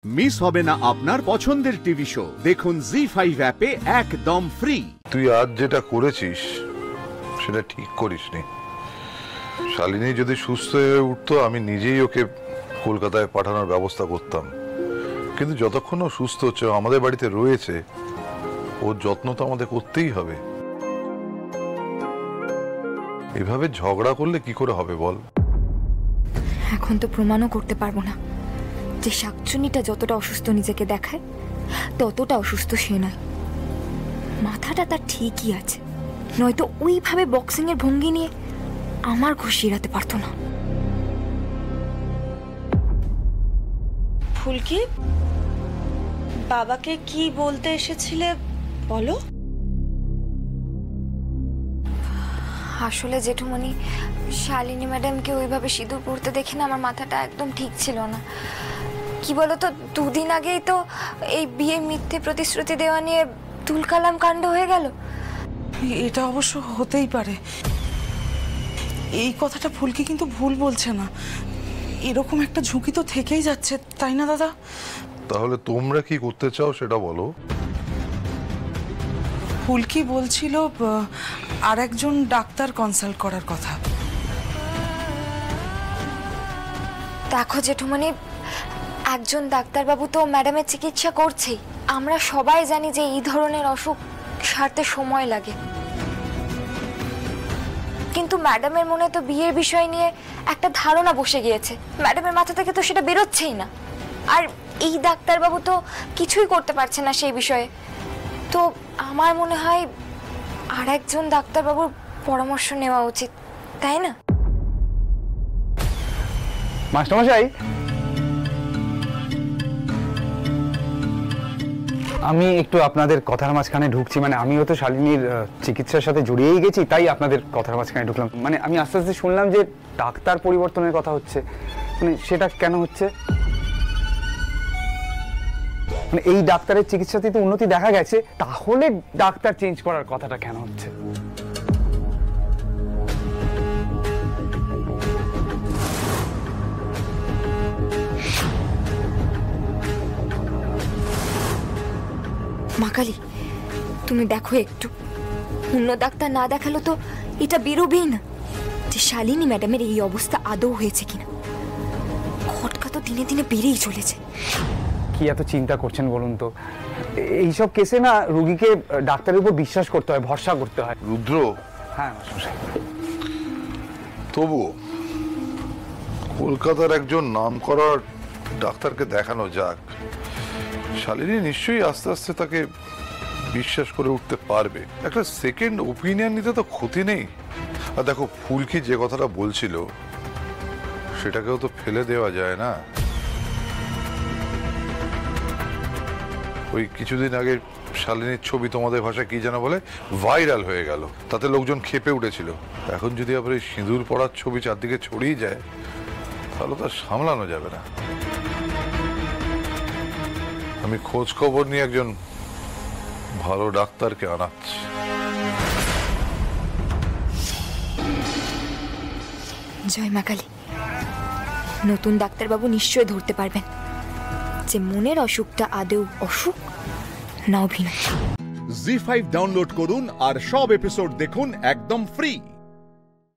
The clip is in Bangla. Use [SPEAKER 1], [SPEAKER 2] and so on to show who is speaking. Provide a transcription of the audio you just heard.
[SPEAKER 1] মিস হবে না আপনার পছন্দের টিভি শো। দেখুন জি5 অ্যাপে একদম ফ্রি।
[SPEAKER 2] তুই আজ যেটা করেছিস সেটা ঠিক করিসনি। শালিনী যদি সুস্থ হয়ে উঠতো আমি নিজেই ওকে কলকাতায় পাঠানোর ব্যবস্থা করতাম, কিন্তু যতক্ষণ ও সুস্থ হচ্ছে, আমাদের বাড়িতে রয়েছে, ওর যত্ন তো আমাদের করতেই হবে। এভাবে ঝগড়া করলে কি করে হবে বল?
[SPEAKER 3] এখন তো প্রমাণও করতে পারবো না যে শাকচুনিটা যতটা অসুস্থ নিজেকে দেখায় ততটা অসুস্থ সে নয়। মাথাটা তার ঠিকই আছে, নয়তো ওইভাবে বক্সিং এর ভঙ্গি নিয়ে আমার খুশি এড়াতে পারতো না।
[SPEAKER 4] ফুলকি, বাবাকে কি বলতে এসেছিলে বলো?
[SPEAKER 3] আসলে জেঠুমণি, শালিনী ম্যাডামকে ওইভাবে সিঁদুর পরতে দেখে না আমার মাথাটা একদম ঠিক ছিল না। কি বলতো, দুদিন আগেই তো এই বিয়ে মিথ্যে প্রতিশ্রুতি দেওয়া নিয়ে তুলকালাম কাণ্ড হয়ে গেল।
[SPEAKER 4] এটা অবশ্য হতেই পারে। এই কথাটা ফুলকি কিন্তু ভুল বলছে না। এরকম একটা ঝুঁকি তো থেকেই যাচ্ছে, তাই না দাদা?
[SPEAKER 2] তাহলে তোমরা কি করতে চাও সেটা বলো।
[SPEAKER 4] ফুলকি বলছিল আর একজন ডাক্তার কনসাল্ট করার কথা।
[SPEAKER 3] দেখো জেঠুমণি, একজন ডাক্তারবাবু তো ম্যাডামের চিকিৎসা করছেই। আমরা সবাই জানি যে এই ধরনের অসুখ সারতে সময় লাগে, কিন্তু ম্যাডামের মনে তো বিয়ের বিষয় নিয়ে একটা ধারণা বসে গিয়েছে। ম্যাডামের মাথা থেকে তো সেটা বেরোচ্ছেই না। আর এই ডাক্তারবাবু তো কিছুই করতে পারছে না সেই বিষয়ে। তো আমার মনে হয় আর একজন ডাক্তারবাবুর পরামর্শ নেওয়া উচিত, তাই না?
[SPEAKER 5] মাস্টারমশাই, আমি একটু আপনাদের কথার মাঝখানে ঢুকছি। মানে আমিও তো শালিনীর চিকিৎসার সাথে জড়িয়েই গেছি, তাই আপনাদের কথার মাঝখানে ঢুকলাম। মানে আমি আস্তে আস্তে শুনলাম যে ডাক্তার পরিবর্তনের কথা হচ্ছে। মানে সেটা কেন হচ্ছে? মানে এই ডাক্তারের চিকিৎসাতে তো উন্নতি দেখা গেছে, তাহলে ডাক্তার চেঞ্জ করার কথাটা কেন হচ্ছে?
[SPEAKER 3] মাকালি, তুমি দেখো একটু, অন্য ডাক্তার না দেখালো তো এটা বেরোবেই না যে শালিনী ম্যাডামের এই অবস্থা আদৌ হয়েছে কিনা। খটকা তো দিনে দিনে বেড়েই চলেছে।
[SPEAKER 5] কি এত চিন্তা করছেন বলুন তো? এইসব কেসে না রোগীকে ডাক্তারের উপর বিশ্বাস করতে হয়, ভরসা করতে হয়।
[SPEAKER 2] রুদ্র,
[SPEAKER 5] হ্যাঁ
[SPEAKER 2] তবুও কলকাতার একজন নামকরা ডাক্তারকে দেখানো যাক। শালিনী নিশ্চয়ই আস্তে আস্তে তাকে বিশ্বাস করে উঠতে পারবে। একটা সেকেন্ড ওপিনিয়ন নিতে তো ক্ষতি নেই। আর দেখো, ফুলকি যে কথাটা বলছিল সেটাকেও তো ফেলে দেওয়া যায় না। ওই কিছুদিন আগে শালিনীর ছবি তোমাদের ভাষায় কি যেন বলে ভাইরাল হয়ে গেল, তাতে লোকজন ক্ষেপে উঠেছিল। এখন যদি আবার এই সিঁদুর পড়ার ছবি চারদিকে ছড়িয়ে যায় তাহলে তো সামলানো যাবে না। আমি খোঁজ খবর নিয়ে একজন ভালো ডাক্তারকে আনাচ্ছি।
[SPEAKER 3] জয় মা কালী। নতুন ডাক্তারবাবু নিশ্চয় ধরতে পারবেন যে মনের অসুখটা আদৌ অসুখ না অভিনয়।
[SPEAKER 1] জি5 ডাউনলোড করুন আর সব এপিসোড দেখুন একদম ফ্রি।